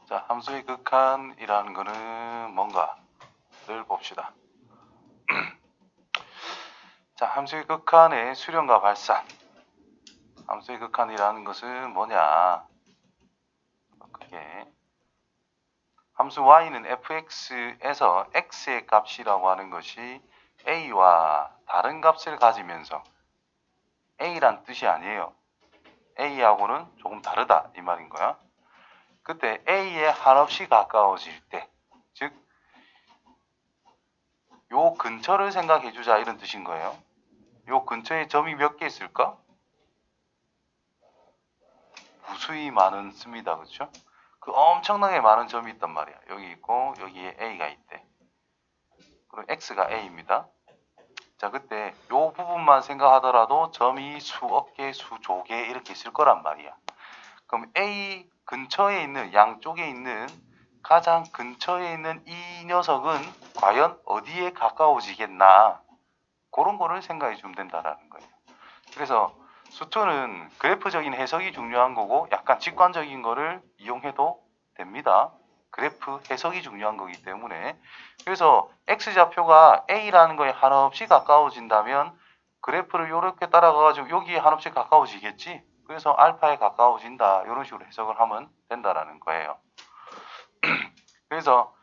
자, 함수의 극한이라는 거는 뭔가를 봅시다. 자, 함수의 극한의 수렴과 발산. 함수의 극한이라는 것은 뭐냐? 그게 함수 y는 fx에서 x의 값이라고 하는 것이 a와 다른 값을 가지면서 a란 뜻이 아니에요. a하고는 조금 다르다 이 말인 거야. 그때 a에 한없이 가까워질 때, 즉 요 근처를 생각해 주자 이런 뜻인 거예요. 요 근처에 점이 몇 개 있을까? 무수히 많습니다. 그렇죠? 그 엄청나게 많은 점이 있단 말이야. 여기 있고 여기에 A가 있대. 그럼 X가 A입니다. 자, 그때 요 부분만 생각하더라도 점이 수억 개, 수조 개 이렇게 있을 거란 말이야. 그럼 A 근처에 있는 양쪽에 있는 가장 근처에 있는 이 녀석은 과연 어디에 가까워지겠나? 그런 거를 생각해 주면 된다라는 거예요. 그래서 수투는 그래프적인 해석이 중요한 거고 약간 직관적인 거를 이용해도 됩니다. 그래프 해석이 중요한 거기 때문에. 그래서 X좌표가 A라는 거에 한없이 가까워진다면 그래프를 이렇게 따라가가지고 여기에 한없이 가까워지겠지. 그래서 알파에 가까워진다. 이런 식으로 해석을 하면 된다라는 거예요. 그래서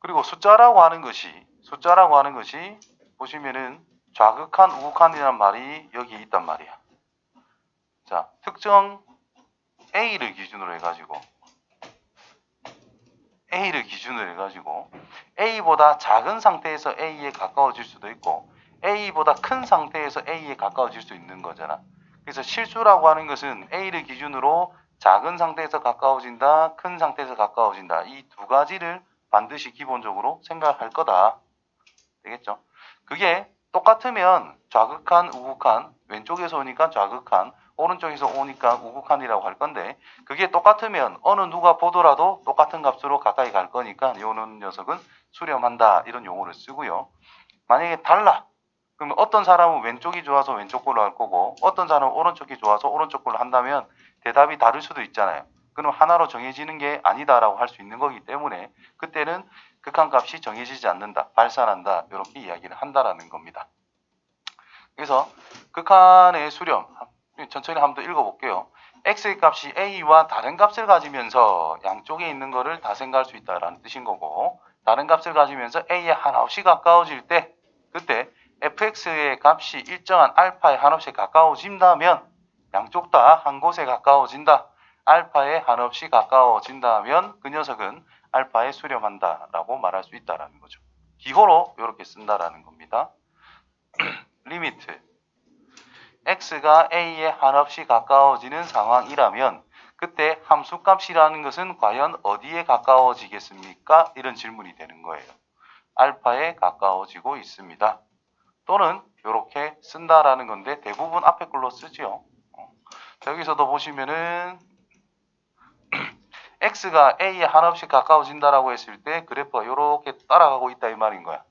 그리고 숫자라고 하는 것이 보시면은 좌극한, 우극한이라는 말이 여기 있단 말이야. 자, 특정 A를 기준으로 해가지고 A보다 작은 상태에서 A에 가까워질 수도 있고 A보다 큰 상태에서 A에 가까워질 수 있는 거잖아. 그래서 실수라고 하는 것은 A를 기준으로 작은 상태에서 가까워진다, 큰 상태에서 가까워진다. 이 두 가지를 반드시 기본적으로 생각할 거다. 되겠죠? 그게 똑같으면 좌극한, 우극한, 왼쪽에서 오니까 좌극한, 오른쪽에서 오니까 우극한이라고 할 건데 그게 똑같으면 어느 누가 보더라도 똑같은 값으로 가까이 갈 거니까 요는 녀석은 수렴한다 이런 용어를 쓰고요. 만약에 달라 그러면 어떤 사람은 왼쪽이 좋아서 왼쪽 걸로 할 거고 어떤 사람은 오른쪽이 좋아서 오른쪽 걸로 한다면 대답이 다를 수도 있잖아요. 그럼 하나로 정해지는 게 아니다라고 할 수 있는 거기 때문에 그때는 극한값이 정해지지 않는다, 발산한다 이렇게 이야기를 한다라는 겁니다. 그래서 극한의 수렴 천천히 한번 더 읽어볼게요. x의 값이 a와 다른 값을 가지면서 양쪽에 있는 거를 다 생각할 수 있다라는 뜻인 거고 다른 값을 가지면서 a에 한없이 가까워질 때 그때 fx의 값이 일정한 알파에 한없이 가까워진다면 양쪽 다 한 곳에 가까워진다. 알파에 한없이 가까워진다면 그 녀석은 알파에 수렴한다라고 말할 수 있다라는 거죠. 기호로 이렇게 쓴다라는 겁니다. 리미트 x가 a에 한없이 가까워지는 상황이라면 그때 함수값이라는 것은 과연 어디에 가까워지겠습니까? 이런 질문이 되는 거예요. 알파에 가까워지고 있습니다. 또는 이렇게 쓴다라는 건데 대부분 앞에 걸로 쓰죠. 여기서도 보시면은 x가 a에 한없이 가까워진다라고 했을 때 그래프가 이렇게 따라가고 있다 이 말인 거야.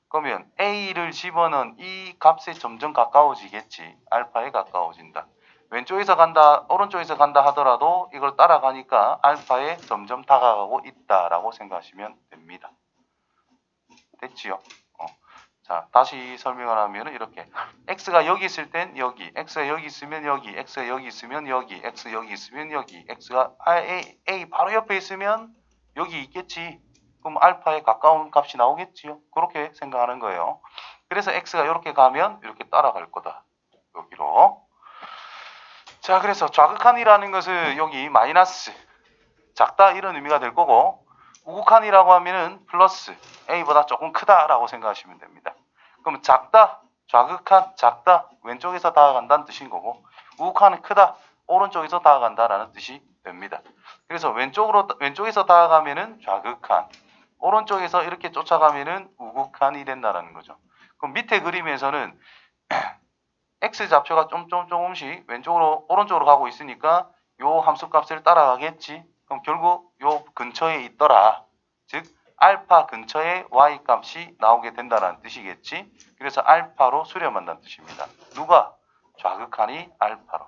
그러면 a를 집어넣은 이 값에 점점 가까워지겠지. 알파에 가까워진다. 왼쪽에서 간다, 오른쪽에서 간다 하더라도 이걸 따라가니까 알파에 점점 다가가고 있다라고 생각하시면 됩니다. 됐지요? 자, 다시 설명을 하면 이렇게 x가 여기 있을 땐 여기, x가 여기 있으면 여기, x가 여기 있으면 여기, x 여기 있으면 여기, x가 a 바로 옆에 있으면 여기 있겠지. 그럼 알파에 가까운 값이 나오겠지요. 그렇게 생각하는 거예요. 그래서 x가 이렇게 가면 이렇게 따라갈 거다. 여기로. 자, 그래서 좌극한이라는 것은 여기 마이너스, 작다 이런 의미가 될 거고 우극한이라고 하면은 플러스, a보다 조금 크다라고 생각하시면 됩니다. 그럼 작다, 좌극한, 작다, 왼쪽에서 다가간다는 뜻인 거고 우극한은 크다, 오른쪽에서 다가간다라는 뜻이 됩니다. 그래서 왼쪽에서 다가가면은 좌극한, 오른쪽에서 이렇게 쫓아가면은 우극한이 된다라는 거죠. 그럼 밑에 그림에서는 x 좌표가 조금씩 왼쪽으로 오른쪽으로 가고 있으니까 요 함수값을 따라가겠지. 그럼 결국 요 근처에 있더라. 즉 알파 근처에 y 값이 나오게 된다는 뜻이겠지. 그래서 알파로 수렴한다는 뜻입니다. 누가? 좌극한이 알파로.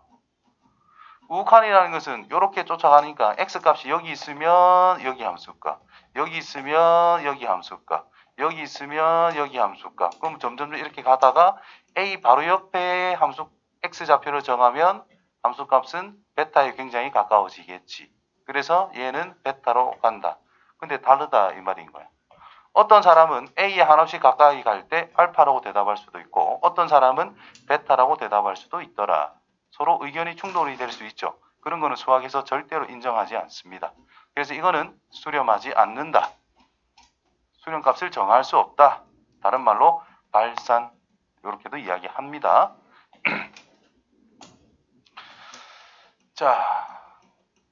우칸이라는 것은 이렇게 쫓아가니까 x값이 여기 있으면 여기 함수값, 여기 있으면 여기 함수값, 여기 있으면 여기 함수값. 그럼 점점 이렇게 가다가 a 바로 옆에 함수 x좌표를 정하면 함수값은 베타에 굉장히 가까워지겠지. 그래서 얘는 베타로 간다. 근데 다르다 이 말인 거야. 어떤 사람은 a에 한없이 가까이 갈 때 알파라고 대답할 수도 있고 어떤 사람은 베타라고 대답할 수도 있더라. 서로 의견이 충돌이 될 수 있죠. 그런 거는 수학에서 절대로 인정하지 않습니다. 그래서 이거는 수렴하지 않는다. 수렴값을 정할 수 없다. 다른 말로 발산 이렇게도 이야기합니다. 자,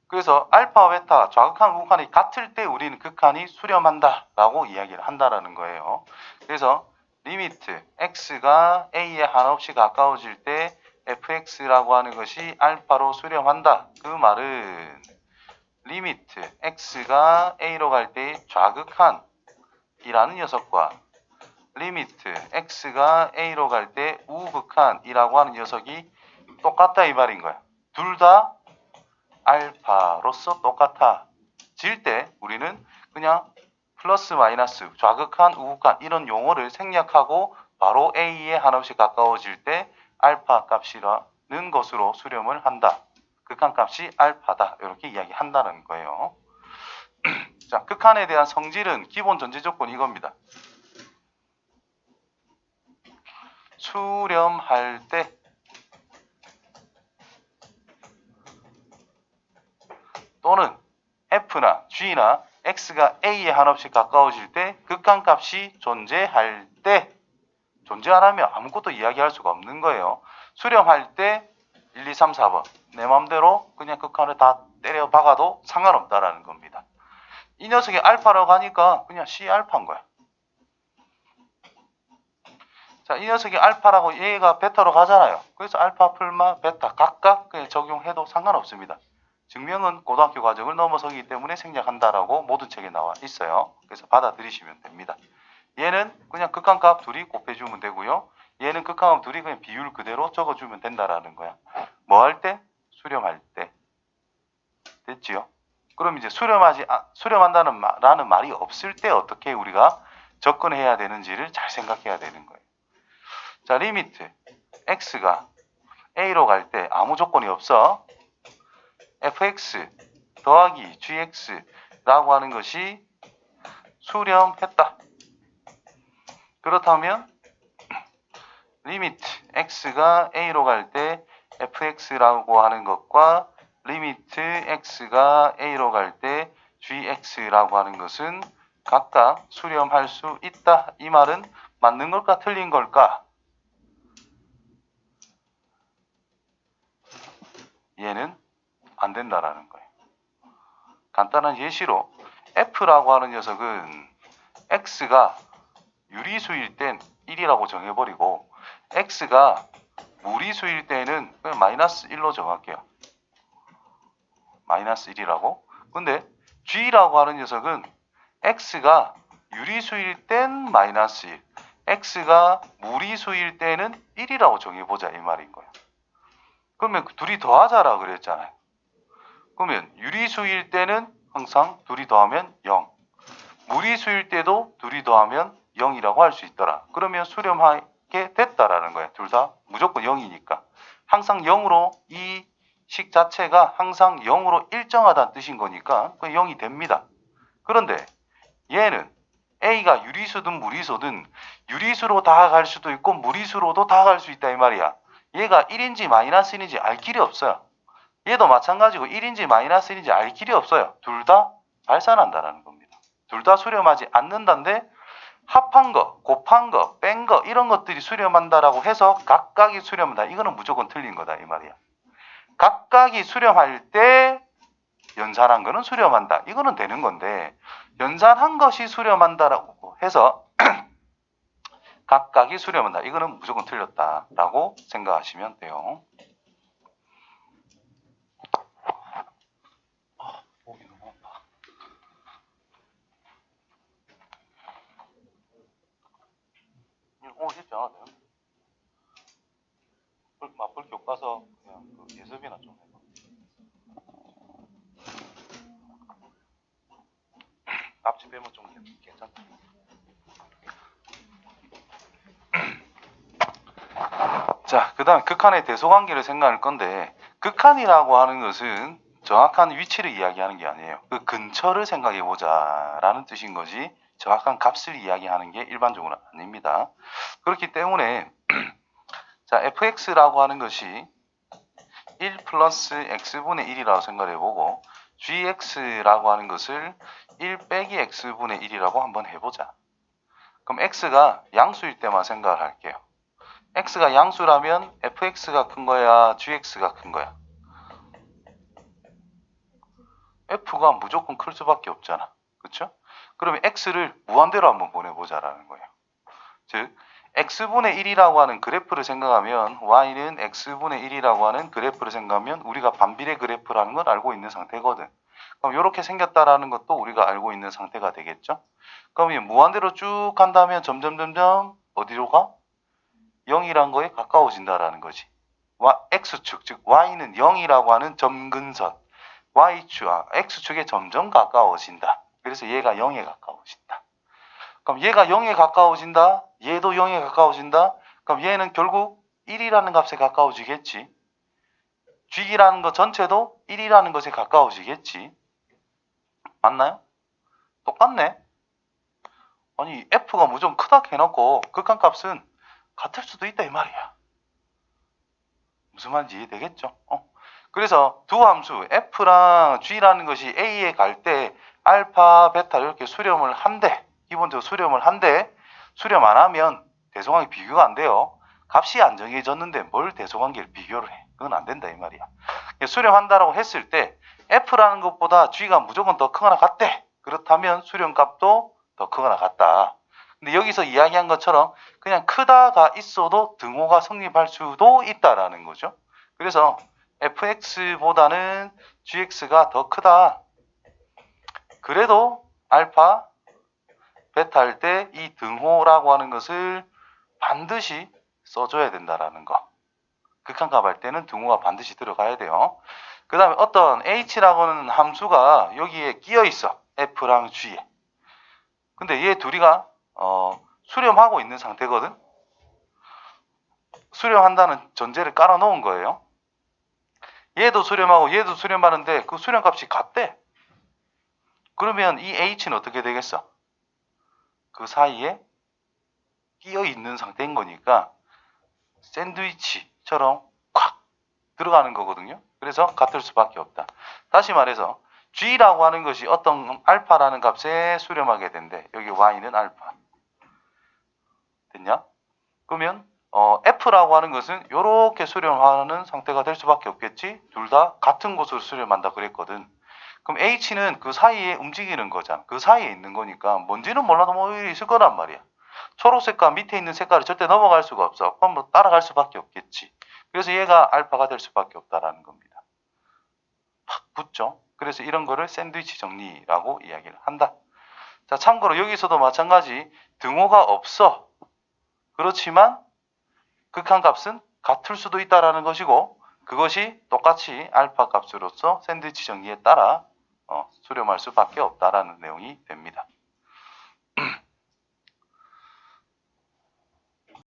그래서 알파와 베타 좌극한 우극한이 같을 때 우리는 극한이 수렴한다 라고 이야기를 한다라는 거예요. 그래서 리미트 x가 a에 한없이 가까워질 때 fx라고 하는 것이 알파로 수렴한다. 그 말은 리미트 x가 a로 갈 때 좌극한이라는 녀석과 리미트 x가 a로 갈 때 우극한이라고 하는 녀석이 똑같다 이 말인 거야. 둘 다 알파로서 똑같아질 때 우리는 그냥 플러스 마이너스 좌극한 우극한 이런 용어를 생략하고 바로 a에 한없이 가까워질 때 알파 값이라는 것으로 수렴을 한다. 극한값이 알파다 이렇게 이야기한다는 거예요. 자, 극한에 대한 성질은 기본 전제 조건 이겁니다. 수렴할 때 또는 f나 g나 x가 a에 한없이 가까워질 때 극한값이 존재할 때 존재 안 하면 아무것도 이야기할 수가 없는 거예요. 수렴할 때 1, 2, 3, 4번 내 마음대로 그냥 극한을 다 때려 박아도 상관없다라는 겁니다. 이 녀석이 알파라고 하니까 그냥 C 알파인 거야. 자, 이 녀석이 알파라고 얘가 베타로 가잖아요. 그래서 알파, 풀마, 베타 각각 그냥 적용해도 상관없습니다. 증명은 고등학교 과정을 넘어서기 때문에 생략한다라고 모든 책에 나와 있어요. 그래서 받아들이시면 됩니다. 얘는 그냥 극한값 둘이 곱해주면 되고요. 얘는 극한값 둘이 그냥 비율 그대로 적어주면 된다라는 거야. 뭐 할 때? 수렴할 때. 됐지요? 그럼 이제 수렴한다는 라는 말이 없을 때 어떻게 우리가 접근해야 되는지를 잘 생각해야 되는 거예요. 자, 리미트 x가 a로 갈 때 아무 조건이 없어. fx 더하기 gx라고 하는 것이 수렴했다. 그렇다면 리미트 x가 a로 갈 때 fx라고 하는 것과 리미트 x가 a로 갈 때 gx라고 하는 것은 각각 수렴할 수 있다. 이 말은 맞는 걸까 틀린 걸까? 얘는 안 된다라는 거예요. 간단한 예시로 f라고 하는 녀석은 x가 유리수일 땐 1이라고 정해버리고 x가 무리수일 때는 그냥 마이너스 1로 정할게요. 마이너스 1이라고. 근데 g라고 하는 녀석은 x가 유리수일 땐 마이너스 1, x가 무리수일 때는 1이라고 정해보자 이 말인 거예요. 그러면 둘이 더하자라 그랬잖아요. 그러면 유리수일 때는 항상 둘이 더하면 0, 무리수일 때도 둘이 더하면 0이라고 할 수 있더라. 그러면 수렴하게 됐다라는 거예요. 둘 다 무조건 0이니까. 항상 0으로 이 식 자체가 항상 0으로 일정하다는 뜻인 거니까 0이 됩니다. 그런데 얘는 A가 유리수든 무리수든 유리수로 다가갈 수도 있고 무리수로도 다가갈 수 있다 이 말이야. 얘가 1인지 마이너스 1인지 알 길이 없어요. 얘도 마찬가지고 1인지 마이너스 1인지 알 길이 없어요. 둘 다 발산한다라는 겁니다. 둘 다 수렴하지 않는다는데 합한 거, 곱한 거, 뺀 거 이런 것들이 수렴한다라고 해서 각각이 수렴한다. 이거는 무조건 틀린 거다 이 말이야. 각각이 수렴할 때 연산한 거는 수렴한다. 이거는 되는 건데 연산한 것이 수렴한다라고 해서 각각이 수렴한다. 이거는 무조건 틀렸다라고 생각하시면 돼요. 목이 너무 아파. 오늘 쉽지 않아요. 맞불 교과서 그냥 그 예습이나 좀 해봐. 앞집 빼면 좀 괜찮다. 자, 그 다음 극한의 대소관계를 생각할 건데, 극한이라고 하는 것은 정확한 위치를 이야기하는 게 아니에요. 그 근처를 생각해보자 라는 뜻인 거지, 정확한 값을 이야기하는 게 일반적으로 아닙니다. 그렇기 때문에 자, fx라고 하는 것이 1 플러스 x분의 1이라고 생각해보고, gx라고 하는 것을 1 빼기 x분의 1이라고 한번 해보자. 그럼 x가 양수일 때만 생각을 할게요. x가 양수라면 fx가 큰 거야, gx가 큰 거야? f가 무조건 클 수밖에 없잖아. 그쵸? 그러면 x를 무한대로 한번 보내보자라는 거예요. 즉 x분의 1이라고 하는 그래프를 생각하면, y는 x분의 1이라고 하는 그래프를 생각하면 우리가 반비례 그래프라는 걸 알고 있는 상태거든. 그럼 이렇게 생겼다라는 것도 우리가 알고 있는 상태가 되겠죠? 그럼 무한대로 쭉 간다면 점점 어디로 가? 0이란 거에 가까워진다라는 거지. x축, 즉 y는 0이라고 하는 점근선, x축에 점점 가까워진다. 그래서 얘가 0에 가까워진다. 그럼 얘가 0에 가까워진다. 얘도 0에 가까워진다. 그럼 얘는 결국 1이라는 값에 가까워지겠지. g라는 것 전체도 1이라는 것에 가까워지겠지. 맞나요? 똑같네. 아니 f가 무조건 크다 해놓고 극한값은 같을 수도 있다 이 말이야. 무슨 말인지 이해되겠죠? 그래서 두 함수 f랑 g라는 것이 a에 갈 때 알파, 베타를 이렇게 수렴을 한대. 기본적으로 수렴을 한대. 수렴 안 하면 대소관계 비교가 안 돼요. 값이 안 정해졌는데 뭘 대소관계를 비교를 해. 그건 안 된다 이 말이야. 수렴한다라고 했을 때 f라는 것보다 g가 무조건 더 크거나 같대. 그렇다면 수렴값도 더 크거나 같다. 근데 여기서 이야기한 것처럼 그냥 크다가 있어도 등호가 성립할 수도 있다라는 거죠. 그래서 fx보다는 gx가 더 크다. 그래도 알파, 베타 할 때 이 등호라고 하는 것을 반드시 써줘야 된다라는 거. 극한값 할 때는 등호가 반드시 들어가야 돼요. 그 다음에 어떤 h라고 하는 함수가 여기에 끼어 있어. f랑 g에. 근데 얘 둘이가 수렴하고 있는 상태거든. 수렴한다는 전제를 깔아 놓은 거예요. 얘도 수렴하고 얘도 수렴하는데 그 수렴값이 같대. 그러면 이 h는 어떻게 되겠어? 그 사이에 끼어 있는 상태인 거니까 샌드위치처럼 콱 들어가는 거거든요. 그래서 같을 수밖에 없다. 다시 말해서 g라고 하는 것이 어떤 알파라는 값에 수렴하게 된대. 여기 y는 알파. 됐냐? 그러면 f라고 하는 것은 이렇게 수렴하는 상태가 될 수밖에 없겠지. 둘 다 같은 곳으로 수렴한다 그랬거든. 그럼 h는 그 사이에 움직이는 거잖아. 그 사이에 있는 거니까 뭔지는 몰라도 뭐 있을 거란 말이야. 초록색깔 밑에 있는 색깔이 절대 넘어갈 수가 없어. 그럼 뭐 따라갈 수밖에 없겠지. 그래서 얘가 알파가 될 수밖에 없다라는 겁니다. 팍 붙죠. 그래서 이런 거를 샌드위치 정리라고 이야기를 한다. 자, 참고로 여기서도 마찬가지 등호가 없어. 그렇지만 극한값은 같을 수도 있다라는 것이고, 그것이 똑같이 알파 값으로서 샌드위치 정리에 따라 수렴할 수밖에 없다라는 내용이 됩니다.